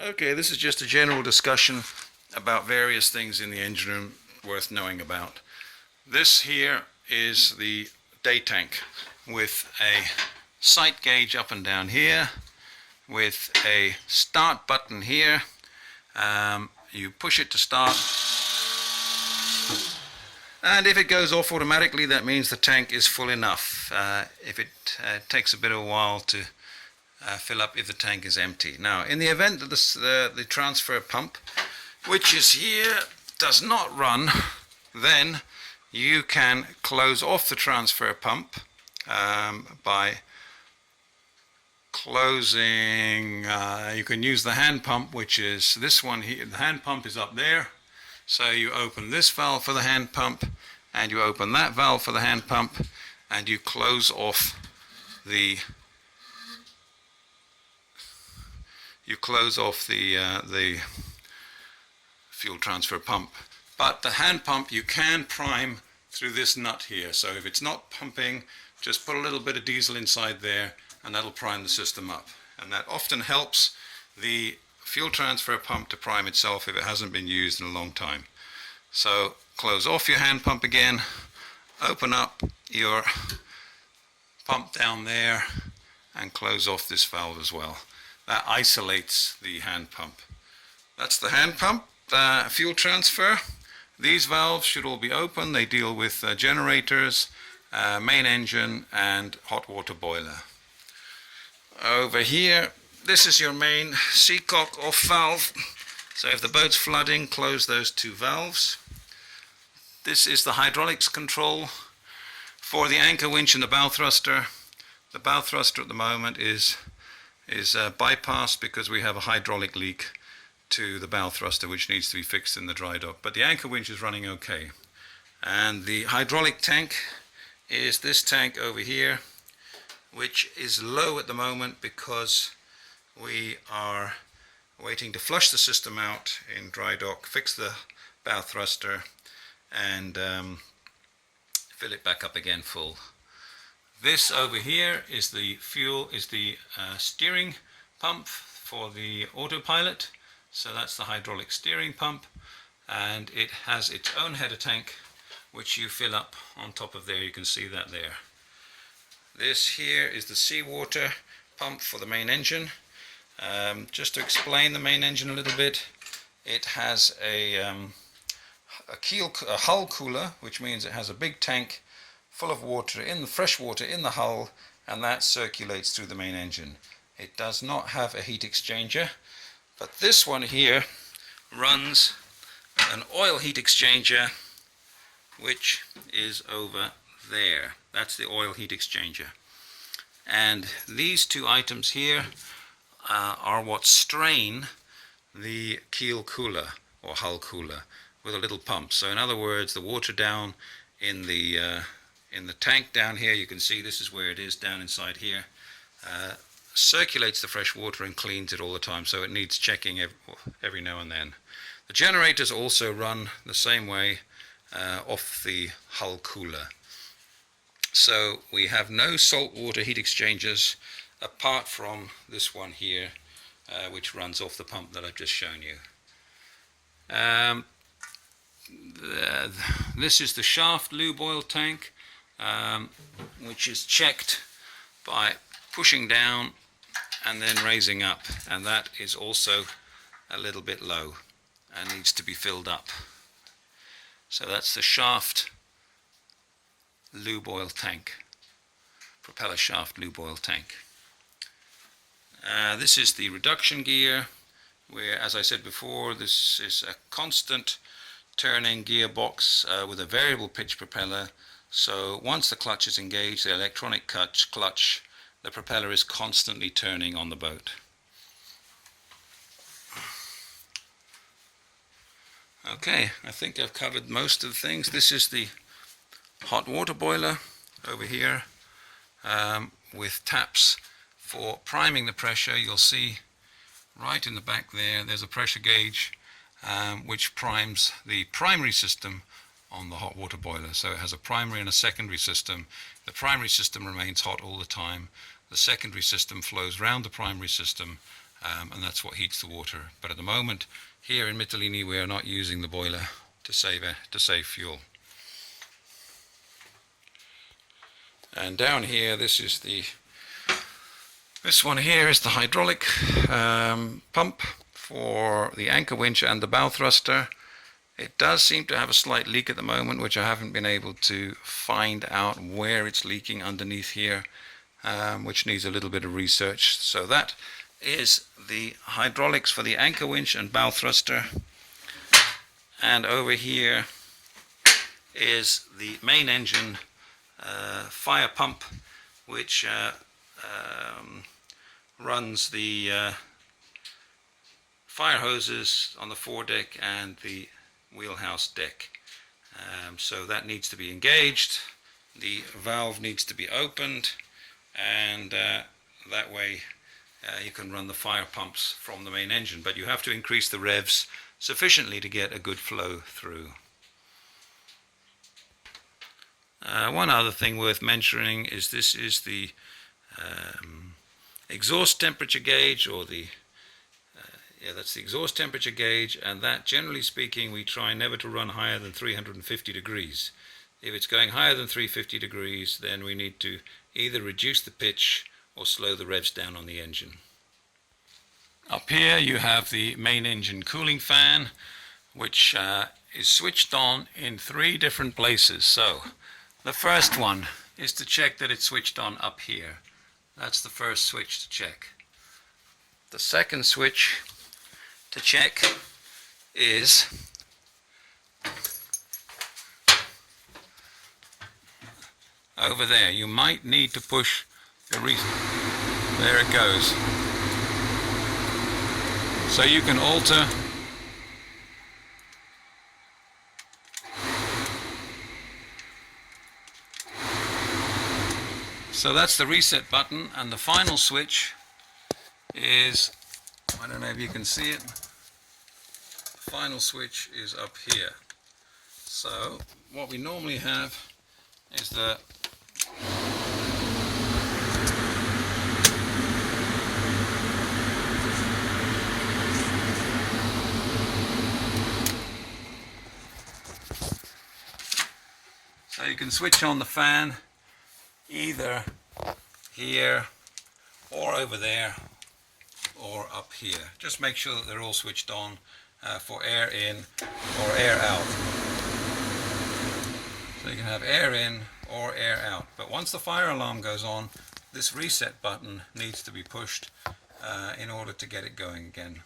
Okay, this is just a general discussion about various things in the engine room worth knowing about. This here is the day tank with a sight gauge up and down here, with a start button here. You push it to start, and if it goes off automatically, that means the tank is full enough. If it takes a bit of a while to fill up if the tank is empty. Now, in the event that the transfer pump, which is here, does not run, then you can close off the transfer pump by closing. You can use the hand pump, which is this one here. The hand pump is up there, so you open this valve for the hand pump, and you open that valve for the hand pump, and you close off the fuel transfer pump. But the hand pump you can prime through this nut here. So if it's not pumping, just put a little bit of diesel inside there and that'll prime the system up. And that often helps the fuel transfer pump to prime itself if it hasn't been used in a long time. So close off your hand pump again, open up your pump down there and close off this valve as well. That isolates the hand pump. That's the hand pump, fuel transfer. These valves should all be open. They deal with generators, main engine and hot water boiler. Over here, this is your main seacock off valve. So if the boat's flooding, close those two valves. This is the hydraulics control for the anchor winch and the bow thruster. The bow thruster at the moment is bypassed because we have a hydraulic leak to the bow thruster which needs to be fixed in the dry dock, but the anchor winch is running okay. And the hydraulic tank is this tank over here, which is low at the moment because we are waiting to flush the system out in dry dock, fix the bow thruster and fill it back up again full. This over here is the steering pump for the autopilot. So that's the hydraulic steering pump, and it has its own header tank which you fill up on top of there. You can see that there. This here is the seawater pump for the main engine. Just to explain the main engine a little bit, it has a hull cooler, which means it has a big tank full of water, fresh water in the hull, and that circulates through the main engine. It does not have a heat exchanger, but this one here runs an oil heat exchanger, which is over there. That's the oil heat exchanger. And these two items here are what strain the keel cooler or hull cooler with a little pump. So in other words, the water down in the tank down here, you can see this is where it is down inside here, circulates the fresh water and cleans it all the time, so it needs checking every now and then. The generators also run the same way off the hull cooler. So we have no salt water heat exchangers apart from this one here, which runs off the pump that I've just shown you. This is the shaft lube oil tank, which is checked by pushing down and then raising up, and that is also a little bit low and needs to be filled up. So that's the shaft lube oil tank, propeller shaft lube oil tank. This is the reduction gear, where, as I said before, this is a constant turning gearbox with a variable pitch propeller. So once the clutch is engaged, the electronic clutch, the propeller is constantly turning on the boat. Okay, I think I've covered most of the things. This is the hot water boiler over here with taps for priming the pressure. You'll see right in the back there's a pressure gauge which primes the primary system on the hot water boiler. So it has a primary and a secondary system. The primary system remains hot all the time. The secondary system flows round the primary system and that's what heats the water. But at the moment, here in Mytilene, we are not using the boiler to save fuel. And down here, this one here is the hydraulic pump for the anchor winch and the bow thruster. It does seem to have a slight leak at the moment, which I haven't been able to find out where it's leaking underneath here, which needs a little bit of research. So that is the hydraulics for the anchor winch and bow thruster. And over here is the main engine fire pump, which runs the fire hoses on the foredeck and the wheelhouse deck. So that needs to be engaged, the valve needs to be opened, and that way you can run the fire pumps from the main engine, but you have to increase the revs sufficiently to get a good flow through. One other thing worth mentioning is this is the exhaust temperature gauge, or the that's the exhaust temperature gauge, and that, generally speaking, we try never to run higher than 350 degrees. If it's going higher than 350 degrees, then we need to either reduce the pitch or slow the revs down on the engine. Up here you have the main engine cooling fan, which is switched on in 3 different places. So the first one is to check that it's switched on up here. That's the first switch to check. The second switch to check is over there. You might need to push the there it goes. So you can alter so that's the reset button, and the final switch is, I don't know if you can see it, the final switch is up here. So what we normally have is the so you can switch on the fan either here or over there or up here. Just make sure that they're all switched on for air in or air out. So you can have air in or air out. But once the fire alarm goes on, this reset button needs to be pushed in order to get it going again.